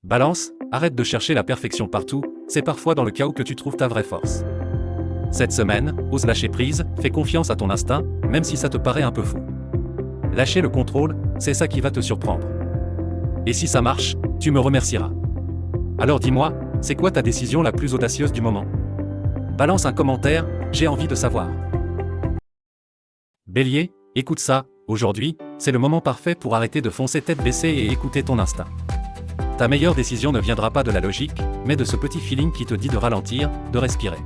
Balance, arrête de chercher la perfection partout, c'est parfois dans le chaos que tu trouves ta vraie force. Cette semaine, ose lâcher prise, fais confiance à ton instinct, même si ça te paraît un peu fou. Lâcher le contrôle, c'est ça qui va te surprendre. Et si ça marche, tu me remercieras. Alors dis-moi, c'est quoi ta décision la plus audacieuse du moment? Balance un commentaire, j'ai envie de savoir. Bélier, écoute ça, aujourd'hui, c'est le moment parfait pour arrêter de foncer tête baissée et écouter ton instinct. Ta meilleure décision ne viendra pas de la logique, mais de ce petit feeling qui te dit de ralentir, de respirer.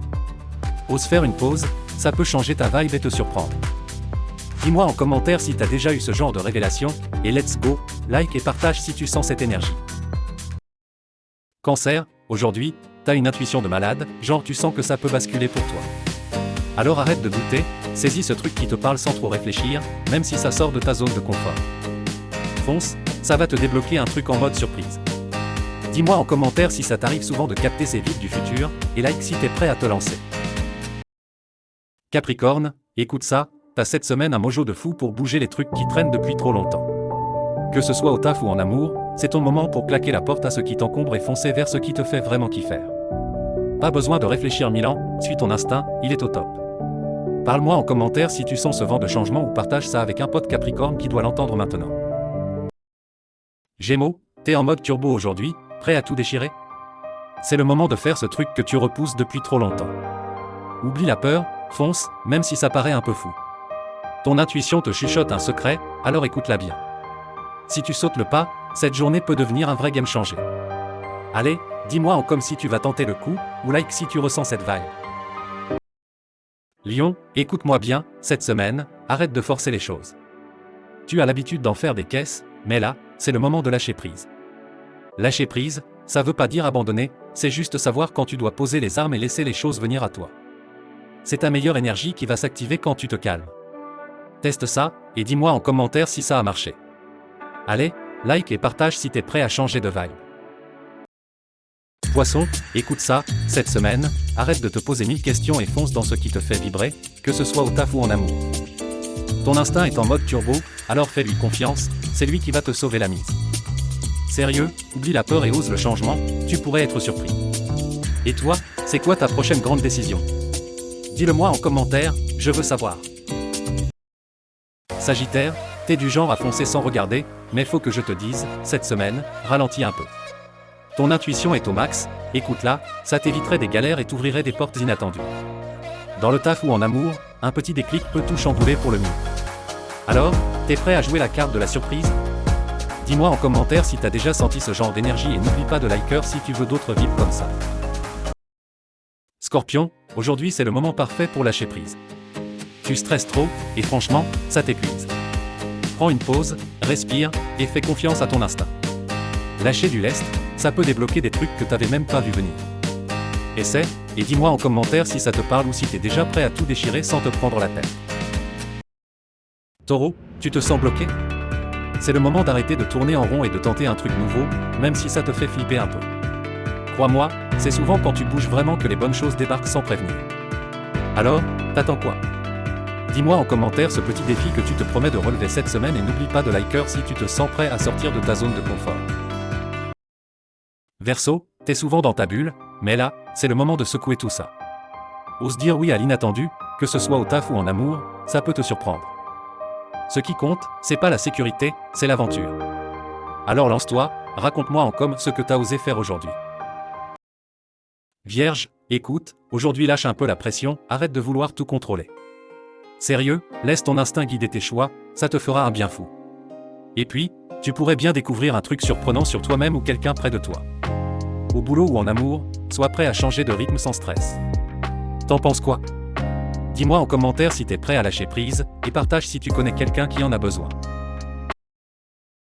Ose faire une pause, ça peut changer ta vibe et te surprendre. Dis-moi en commentaire si t'as déjà eu ce genre de révélation, et let's go, like et partage si tu sens cette énergie. Cancer, aujourd'hui, t'as une intuition de malade, genre tu sens que ça peut basculer pour toi. Alors arrête de douter, saisis ce truc qui te parle sans trop réfléchir, même si ça sort de ta zone de confort. Fonce, ça va te débloquer un truc en mode surprise. Dis-moi en commentaire si ça t'arrive souvent de capter ces vibes du futur, et like si t'es prêt à te lancer. Capricorne, écoute ça, t'as cette semaine un mojo de fou pour bouger les trucs qui traînent depuis trop longtemps. Que ce soit au taf ou en amour, c'est ton moment pour claquer la porte à ce qui t'encombre et foncer vers ce qui te fait vraiment kiffer. Pas besoin de réfléchir 1000 ans, suis ton instinct, il est au top. Parle-moi en commentaire si tu sens ce vent de changement ou partage ça avec un pote Capricorne qui doit l'entendre maintenant. Gémeaux, t'es en mode turbo aujourd'hui, prêt à tout déchirer? C'est le moment de faire ce truc que tu repousses depuis trop longtemps. Oublie la peur, fonce, même si ça paraît un peu fou. Ton intuition te chuchote un secret, alors écoute-la bien. Si tu sautes le pas, cette journée peut devenir un vrai game changer. Allez, dis-moi en comme si tu vas tenter le coup, ou like si tu ressens cette vibe. Lion, écoute-moi bien, cette semaine, arrête de forcer les choses. Tu as l'habitude d'en faire des caisses, mais là, c'est le moment de lâcher prise. Lâcher prise, ça veut pas dire abandonner, c'est juste savoir quand tu dois poser les armes et laisser les choses venir à toi. C'est ta meilleure énergie qui va s'activer quand tu te calmes. Teste ça, et dis-moi en commentaire si ça a marché. Allez, like et partage si t'es prêt à changer de vibe. Poisson, écoute ça, cette semaine, arrête de te poser 1000 questions et fonce dans ce qui te fait vibrer, que ce soit au taf ou en amour. Ton instinct est en mode turbo, alors fais-lui confiance, c'est lui qui va te sauver la mise. Sérieux, oublie la peur et ose le changement, tu pourrais être surpris. Et toi, c'est quoi ta prochaine grande décision? Dis-le-moi en commentaire, je veux savoir. Sagittaire, t'es du genre à foncer sans regarder, mais faut que je te dise, cette semaine, ralentis un peu. Ton intuition est au max, écoute-la, ça t'éviterait des galères et t'ouvrirait des portes inattendues. Dans le taf ou en amour, un petit déclic peut tout chambouler pour le mieux. Alors, t'es prêt à jouer la carte de la surprise? Dis-moi en commentaire si t'as déjà senti ce genre d'énergie et n'oublie pas de liker si tu veux d'autres vibes comme ça. Scorpion, aujourd'hui c'est le moment parfait pour lâcher prise. Tu stresses trop, et franchement, ça t'épuise. Prends une pause, respire, et fais confiance à ton instinct. Lâcher du lest, ça peut débloquer des trucs que t'avais même pas vu venir. Essaie, et dis-moi en commentaire si ça te parle ou si t'es déjà prêt à tout déchirer sans te prendre la tête. Taureau, tu te sens bloqué? C'est le moment d'arrêter de tourner en rond et de tenter un truc nouveau, même si ça te fait flipper un peu. Crois-moi, c'est souvent quand tu bouges vraiment que les bonnes choses débarquent sans prévenir. Alors, t'attends quoi? Dis-moi en commentaire ce petit défi que tu te promets de relever cette semaine et n'oublie pas de liker si tu te sens prêt à sortir de ta zone de confort. Verseau, t'es souvent dans ta bulle, mais là, c'est le moment de secouer tout ça. Ose dire oui à l'inattendu, que ce soit au taf ou en amour, ça peut te surprendre. Ce qui compte, c'est pas la sécurité, c'est l'aventure. Alors lance-toi, raconte-moi en com ce que t'as osé faire aujourd'hui. Vierge, écoute, aujourd'hui lâche un peu la pression, arrête de vouloir tout contrôler. Sérieux, laisse ton instinct guider tes choix, ça te fera un bien fou. Et puis, tu pourrais bien découvrir un truc surprenant sur toi-même ou quelqu'un près de toi. Au boulot ou en amour, sois prêt à changer de rythme sans stress. T'en penses quoi? Dis-moi en commentaire si t'es prêt à lâcher prise, et partage si tu connais quelqu'un qui en a besoin.